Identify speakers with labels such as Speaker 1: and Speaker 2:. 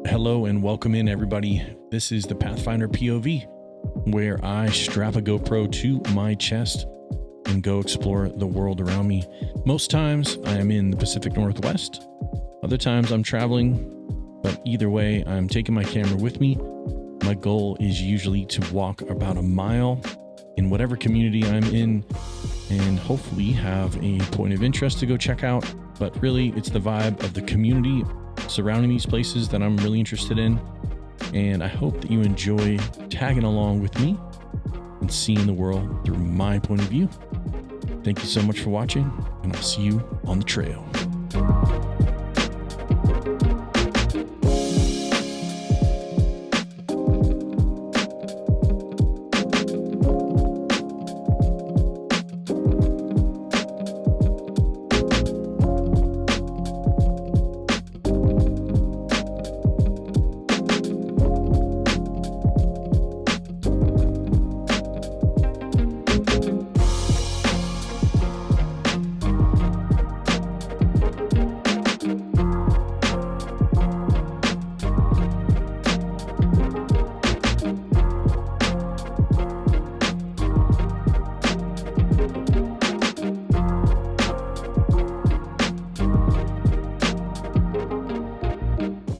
Speaker 1: Hello and welcome in, everybody. This is the Pathfinder POV, where I strap a GoPro to my chest and go explore the world around me. Most times I am in the Pacific Northwest. Other times I'm traveling, but either way, I'm taking my camera with me. My goal is usually to walk about a mile in whatever community I'm in and hopefully have a point of interest to go check out. But really, it's the vibe of the community surrounding these places that I'm really interested in. And I hope that you enjoy tagging along with me and seeing the world through my point of view. Thank you so much for watching, and I'll see you on the trail.